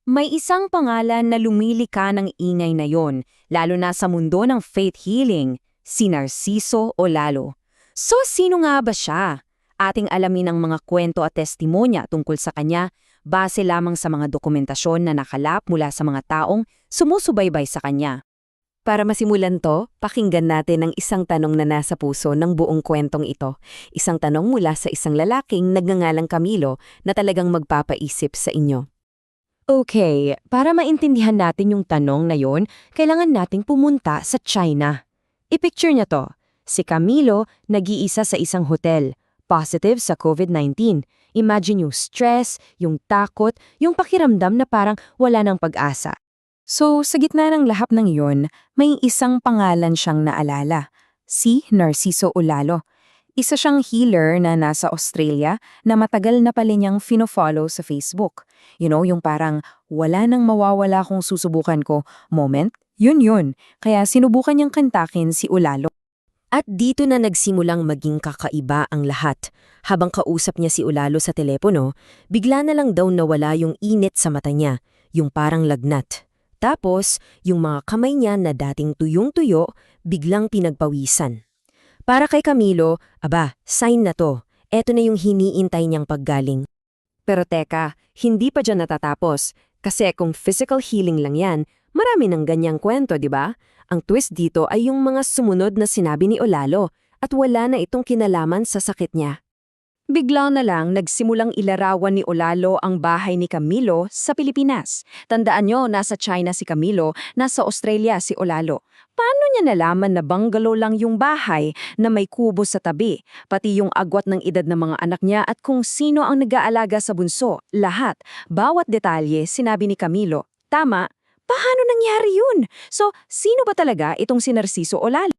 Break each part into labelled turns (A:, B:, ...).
A: May isang pangalan na lumilika ng ingay na yon, lalo na sa mundo ng faith healing, si Narciso Olalo. So sino nga ba siya? Ating alamin ang mga kwento at testimonya tungkol sa kanya base lamang sa mga dokumentasyon na nakalap mula sa mga taong sumusubaybay sa kanya.
B: Para masimulan to, pakinggan natin ang isang tanong na nasa puso ng buong kwentong ito. Isang tanong mula sa isang lalaking nagngangalang Camilo na talagang magpapaisip sa inyo.
A: Okay, para maintindihan natin yung tanong na yon, kailangan nating pumunta sa China. I-picture niya to. Si Camilo nag-iisa sa isang hotel, positive sa COVID-19. Imagine yung stress, yung takot, yung pakiramdam na parang wala ng pag-asa. So, sa gitna ng lahat ng iyon, may isang pangalan siyang naalala, si Narciso Olalo. Isa siyang healer na nasa Australia na matagal na pala niyang fino-follow sa Facebook. You know, yung parang wala nang mawawala kung susubukan ko moment, yun. Kaya sinubukan niyang kantakin si Olalo.
B: At dito na nagsimulang maging kakaiba ang lahat. Habang kausap niya si Olalo sa telepono, bigla na lang daw nawala yung init sa mata niya, yung parang lagnat. Tapos, yung mga kamay niya na dating tuyong-tuyo, biglang pinagpawisan. Para kay Camilo, sign na to. Eto na yung hiniintay niyang paggaling. Pero teka, hindi pa dyan natatapos. Kasi kung physical healing lang yan, marami ng ganyang kwento, di ba? Ang twist dito ay yung mga sumunod na sinabi ni Olalo at wala na itong kinalaman sa sakit niya.
A: Bigla na lang nagsimulang ilarawan ni Olalo ang bahay ni Camilo sa Pilipinas. Tandaan nyo, nasa China si Camilo, nasa Australia si Olalo. Paano niya nalaman na bungalow lang yung bahay na may kubo sa tabi, pati yung agwat ng edad ng mga anak niya at kung sino ang nag-aalaga sa bunso? Lahat, bawat detalye sinabi ni Camilo. Tama, paano nangyari yun? So, sino ba talaga itong si Narciso Olalo?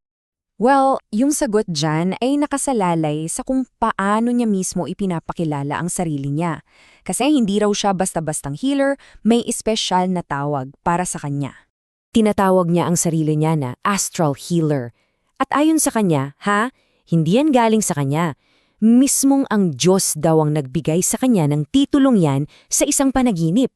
B: Well, yung sagot dyan ay nakasalalay sa kung paano niya mismo ipinapakilala ang sarili niya. Kasi hindi raw siya basta-bastang healer, may espesyal na tawag para sa kanya. Tinatawag niya ang sarili niya na astral healer. At ayon sa kanya, hindi yan galing sa kanya. Mismong ang Diyos daw ang nagbigay sa kanya ng titulong yan sa isang panaginip.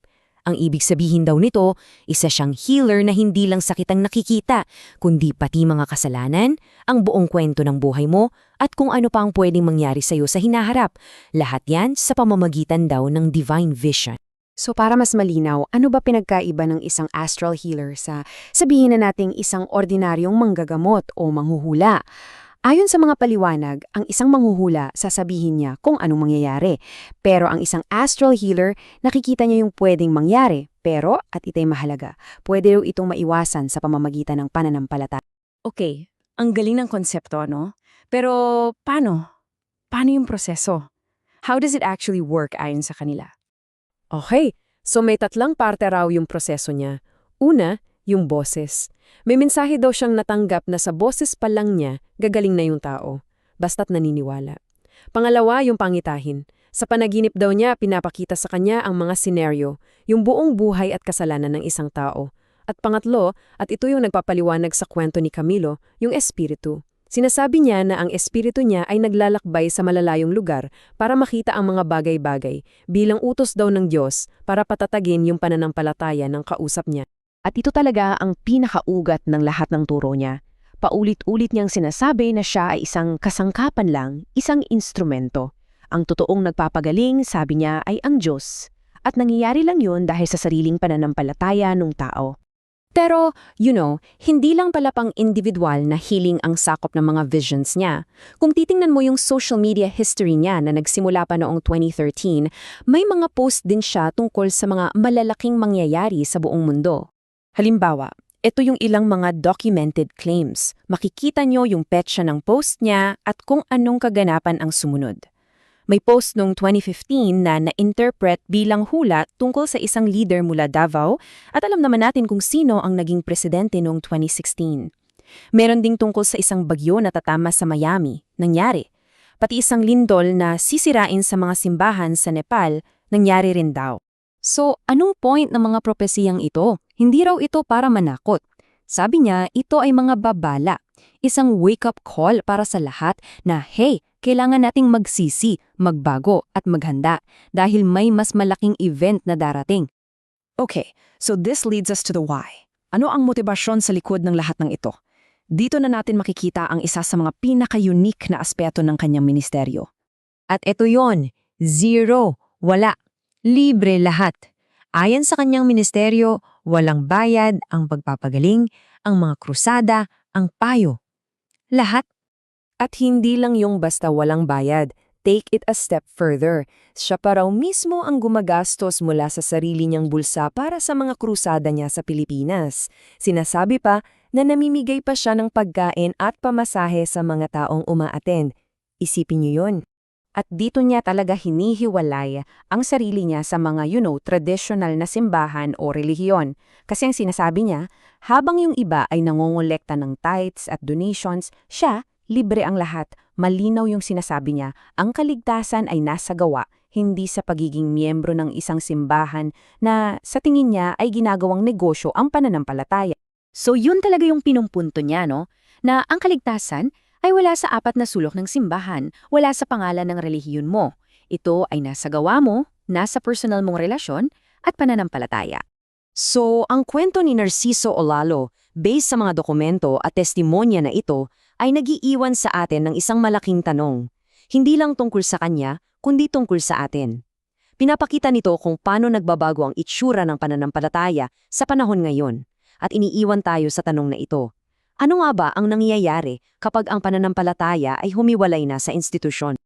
B: Ang ibig sabihin daw nito, isa siyang healer na hindi lang sakit ang nakikita, kundi pati mga kasalanan, ang buong kwento ng buhay mo, at kung ano pa ang pwedeng mangyari sa'yo sa hinaharap. Lahat yan sa pamamagitan daw ng divine vision.
C: So para mas malinaw, ano ba pinagkaiba ng isang astral healer sa sabihin na nating isang ordinaryong manggagamot o manghuhula? Ayon sa mga paliwanag, ang isang manghuhula sasabihin niya kung anong mangyayari. Pero ang isang astral healer, nakikita niya yung pwedeng mangyari. Pero, at itay mahalaga, pwede rin itong maiwasan sa pamamagitan ng pananampalataya.
A: Okay, ang galing ng konsepto, no? Pero paano? Paano yung proseso? How does it actually work ayon sa kanila?
D: Okay, so may tatlong parte raw yung proseso niya. Una, yung boses. May mensahe daw siyang natanggap na sa boses pa lang niya, gagaling na yung tao. Basta't naniniwala. Pangalawa, yung pangitahin. Sa panaginip daw niya, pinapakita sa kanya ang mga senaryo, yung buong buhay at kasalanan ng isang tao. At pangatlo, at ito yung nagpapaliwanag sa kwento ni Camilo, yung espiritu. Sinasabi niya na ang espiritu niya ay naglalakbay sa malalayong lugar para makita ang mga bagay-bagay, bilang utos daw ng Diyos para patatagin yung pananampalataya ng kausap niya.
C: At ito talaga ang pinakaugat ng lahat ng turo niya. Paulit-ulit niyang sinasabi na siya ay isang kasangkapan lang, isang instrumento. Ang totoong nagpapagaling, sabi niya, ay ang Diyos. At nangyayari lang yun dahil sa sariling pananampalataya ng tao.
A: Pero, hindi lang pala pang individual na healing ang sakop ng mga visions niya. Kung titingnan mo yung social media history niya na nagsimula pa noong 2013, may mga post din siya tungkol sa mga malalaking mangyayari sa buong mundo. Halimbawa, ito yung ilang mga documented claims. Makikita nyo yung petsa ng post niya at kung anong kaganapan ang sumunod. May post noong 2015 na na-interpret bilang hula tungkol sa isang leader mula Davao at alam naman natin kung sino ang naging presidente noong 2016. Meron ding tungkol sa isang bagyo na tatama sa Miami, nangyari. Pati isang lindol na sisirain sa mga simbahan sa Nepal, nangyari rin daw. So, anong point ng mga propesiyang ito? Hindi raw ito para manakot. Sabi niya, ito ay mga babala. Isang wake-up call para sa lahat na, hey, kailangan nating magsisi, magbago at maghanda dahil may mas malaking event na darating.
E: Okay, so this leads us to the why. Ano ang motibasyon sa likod ng lahat ng ito? Dito na natin makikita ang isa sa mga pinaka-unique na aspeto ng kanyang ministeryo.
B: At ito yon, zero, wala, libre lahat. Ayon sa kanyang ministeryo, walang bayad ang pagpapagaling, ang mga krusada, ang payo. Lahat.
D: At hindi lang yung basta walang bayad. Take it a step further. Siya pa raw mismo ang gumagastos mula sa sarili niyang bulsa para sa mga krusada niya sa Pilipinas. Sinasabi pa na namimigay pa siya ng pagkain at pamasahe sa mga taong umaattend. Isipin niyo yun.
A: At dito niya talaga hinihiwalay ang sarili niya sa mga, traditional na simbahan o relihiyon. Kasi ang sinasabi niya, habang yung iba ay nangongolekta ng tithes at donations, siya, libre ang lahat. Malinaw yung sinasabi niya, ang kaligtasan ay nasa gawa, hindi sa pagiging miyembro ng isang simbahan na sa tingin niya ay ginagawang negosyo ang pananampalataya.
C: So yun talaga yung pinumpunto niya, no? Na ang kaligtasan ay wala sa apat na sulok ng simbahan, wala sa pangalan ng relihiyon mo. Ito ay nasa gawa mo, nasa personal mong relasyon, at pananampalataya.
E: So, ang kwento ni Narciso Olalo, based sa mga dokumento at testimonya na ito, ay nagiiwan sa atin ng isang malaking tanong. Hindi lang tungkol sa kanya, kundi tungkol sa atin. Pinapakita nito kung paano nagbabago ang itsura ng pananampalataya sa panahon ngayon. At iniiwan tayo sa tanong na ito. Ano nga ba ang nangyayari kapag ang pananampalataya ay humiwalay na sa institusyon?